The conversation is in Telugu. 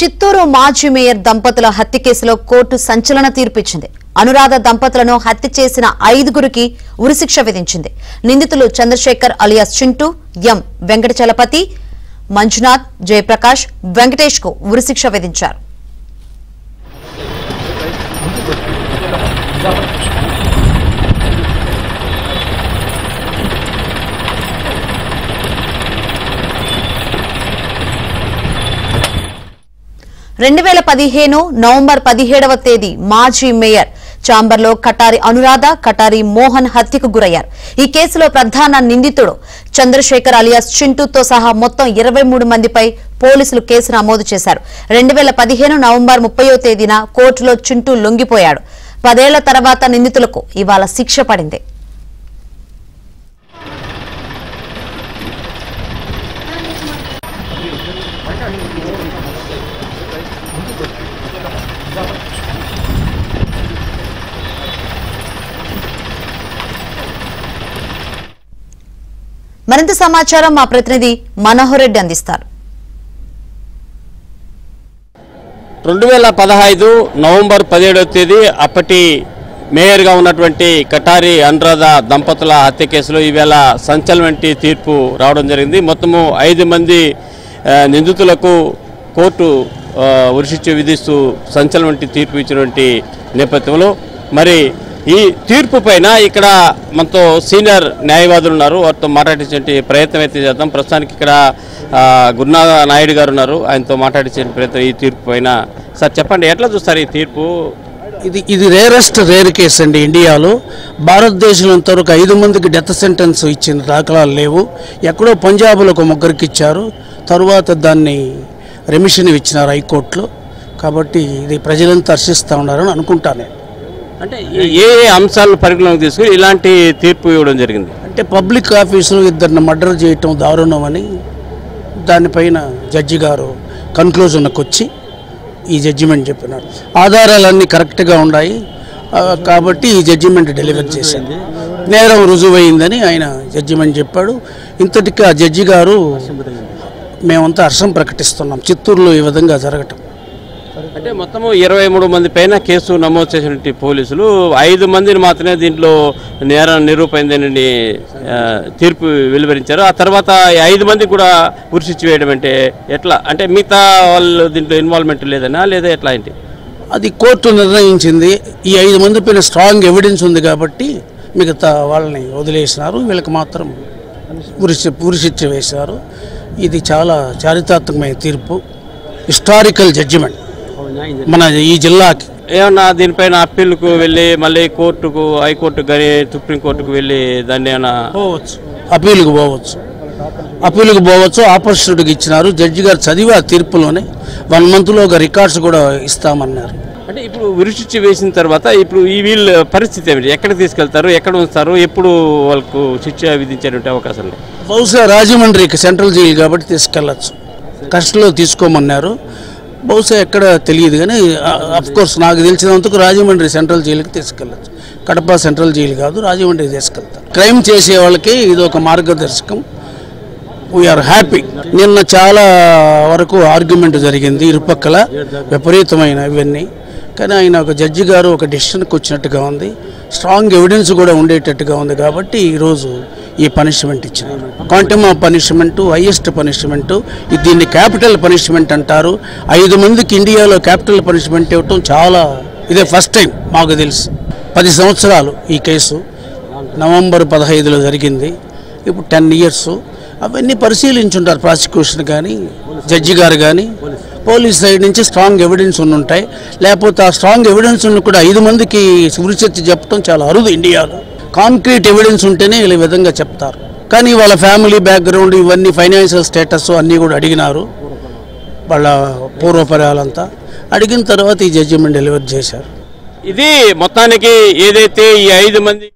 చిత్తూరు మాజీ మేయర్ దంపతుల హత్య కేసులో కోర్టు సంచలన తీర్పిచ్చింది. అనురాధ దంపతులను హత్య చేసిన 5గురికి ఉరిశిక్ష విధించింది. నిందితులు చంద్రశేఖర్ అలియాస్ చింటూ, ఎం వెంకటచలపతి, మంజునాథ్, జయప్రకాష్, వెంకటేష్ కు ఉరిశిక్ష విధించారు. నవంబర్ 17వ తేదీ మాజీ మేయర్ చాంబర్లో కటారి అనురాధ, కటారి మోహన్ హత్యకు గురయ్యారు. ఈ కేసులో ప్రధాన నిందితుడు చంద్రశేఖర్ అలియాస్ చింటూతో సహా మొత్తం 23 మందిపై పోలీసులు కేసు నమోదు చేశారు. 2015 నవంబర్ 30వ తేదీన కోర్టులో చింటూ లొంగిపోయాడు. 10 ఏళ్ల తర్వాత నిందితులకు ఇవాళ శిక్ష పడింది. మరింత సమాచారం మా ప్రతినిధి మనోహర్ రెడ్డి అందిస్తారు. 2015 నవంబర్ 17వ తేదీ అప్పటి మేయర్గా ఉన్నటువంటి కటారి అనురాధ దంపతుల హత్య కేసులో ఈవేళ సంచలన తీర్పు రావడం జరిగింది. మొత్తము 5 మంది నిందితులకు కోర్టు ఉరిశిక్ష విధిస్తూ సంచలన తీర్పు ఇచ్చినటువంటి నేపథ్యంలో మరి ఈ తీర్పు పైన ఇక్కడ మనతో సీనియర్ న్యాయవాదులు ఉన్నారు. వారితో మాట్లాడించే ప్రయత్నం అయితే చేద్దాం. ప్రస్తుతానికి ఇక్కడ గురునాథ నాయుడు గారు ఉన్నారు. ఆయనతో మాట్లాడించే ప్రయత్నం ఈ తీర్పు పైన. సార్ చెప్పండి, ఎట్లా చూస్తారు ఈ తీర్పు? ఇది రేర్ కేసు అండి. ఇండియాలో భారతదేశంలో ఇంతవరకు 5 మందికి డెత్ సెంటెన్స్ ఇచ్చిన దాఖలాలు లేవు. ఎక్కడో పంజాబ్లో ఒక ముగ్గురికి ఇచ్చారు, తరువాత దాన్ని రెమిషన్ ఇచ్చినారు హైకోర్టులో. కాబట్టి ఇది ప్రజలంతా హర్షిస్తూ ఉన్నారని అనుకుంటాను. అంటే ఏ అంశాలను పరిగణలోకి తీసుకుని ఇలాంటి తీర్పు ఇవ్వడం జరిగింది? అంటే పబ్లిక్ ఆఫీసులో 2 మర్డర్ చేయటం దారుణం అని దానిపైన జడ్జి గారు కన్క్లూజన్కి వచ్చి ఈ జడ్జిమెంట్ చెప్పినారు. ఆధారాలన్నీ కరెక్ట్గా ఉన్నాయి కాబట్టి ఈ జడ్జిమెంట్ డెలివర్ చేశారు. నేరం రుజువైందని ఆయన జడ్జిమెంట్ చెప్పాడు. ఇంతటికి ఆ జడ్జి గారు మేమంతా హర్షం ప్రకటిస్తున్నాం చిత్తూరులో ఈ విధంగా జరగటం. అంటే మొత్తము 23 మంది పైన కేసు నమోదు చేసినటువంటి పోలీసులు 5 మందిని మాత్రమే దీంట్లో నేరం నిరూపైందని తీర్పు వెలువరించారు. ఆ తర్వాత 5 మందికి కూడా ఉరిశిక్ష వేయడం అంటే ఎట్లా? అంటే మిగతా వాళ్ళు దీంట్లో ఇన్వాల్వ్మెంట్ లేదనా లేదా ఎట్లా ఏంటి? అది కోర్టు నిర్ణయించింది. ఈ 5 మంది పైన స్ట్రాంగ్ ఎవిడెన్స్ ఉంది కాబట్టి మిగతా వాళ్ళని వదిలేసినారు. వీళ్ళకి మాత్రం ఉరిశిక్ష వేశారు. ఇది చాలా చారిత్రాత్మకమైన తీర్పు, హిస్టారికల్ జడ్జిమెంట్ మన ఈ జిల్లాకి. ఏమన్నా దీనిపైన అప్పీల్కు వెళ్ళి మళ్ళీ కోర్టుకు, హైకోర్టుకు కానీ సుప్రీంకోర్టుకు వెళ్ళి దాన్ని ఏమన్నా పోవచ్చు, అప్పీలుకు పోవచ్చు. ఆపర్చునిటీకి ఇచ్చినారు. జడ్జి గారు చదివి ఆ తీర్పులోనే 1 మంత్లో ఒక రికార్డ్స్ కూడా ఇస్తామన్నారు. అంటే ఇప్పుడు ఉరిశిక్ష వేసిన తర్వాత ఇప్పుడు ఈ వీళ్ళ పరిస్థితి ఏమిటి? ఎక్కడ తీసుకెళ్తారు, ఎక్కడ ఉంచుతారు, ఎప్పుడు వాళ్ళకు శిక్ష విధించేటువంటి అవకాశం లేదు? బహుశా రాజమండ్రికి సెంట్రల్ జైలు కాబట్టి తీసుకెళ్లచ్చు. కస్టడీలో తీసుకోమన్నారు. బహుశా ఎక్కడ తెలియదు కానీ అఫ్కోర్స్ నాకు తెలిసినందుకు రాజమండ్రి సెంట్రల్ జైలుకి తీసుకెళ్ళచ్చు. కడప సెంట్రల్ జైలు కాదు, రాజమండ్రికి తీసుకెళ్తారు. క్రైమ్ చేసే వాళ్ళకి ఇది ఒక మార్గదర్శకం. We are happy. నిన్న చాలా వరకు ఆర్గ్యుమెంట్ జరిగింది ఇరుపక్కల, విపరీతమైన ఇవన్నీ. కానీ ఆయన ఒక జడ్జి గారు ఒక డెసిషన్కి వచ్చినట్టుగా ఉంది, స్ట్రాంగ్ ఎవిడెన్స్ కూడా ఉండేటట్టుగా ఉంది. కాబట్టి ఈరోజు ఈ పనిష్మెంట్ ఇచ్చినారు. Quantum of punishment, highest punishment. దీన్ని క్యాపిటల్ పనిష్మెంట్ అంటారు. 5 మందికి ఇండియాలో క్యాపిటల్ పనిష్మెంట్ ఇవ్వటం చాలా ఇదే ఫస్ట్ టైం మాకు తెలుసు. 10 సంవత్సరాలు ఈ కేసు నవంబర్ 15లో జరిగింది. ఇప్పుడు 10 years. అవన్నీ పరిశీలించుంటారు ప్రాసిక్యూషన్ కానీ జడ్జి గారు కానీ. పోలీస్ సైడ్ నుంచి స్ట్రాంగ్ ఎవిడెన్స్ ఉంటాయి. లేకపోతే ఆ స్ట్రాంగ్ ఎవిడెన్స్ కూడా 5 మందికి ఉరిశిక్ష చెప్పడం చాలా అరుదు ఇండియాలో. కాంక్రీట్ ఎవిడెన్స్ ఉంటేనే ఈ విధంగా చెప్తారు. కానీ వాళ్ళ ఫ్యామిలీ బ్యాక్గ్రౌండ్, ఇవన్నీ ఫైనాన్షియల్ స్టేటస్ అన్నీ కూడా అడిగినారు. వాళ్ళ పూర్వపరాలంతా అడిగిన తర్వాత ఈ జడ్జిమెంట్ డెలివర్ చేశారు. ఇది మొత్తానికి ఏదైతే ఈ 5 మంది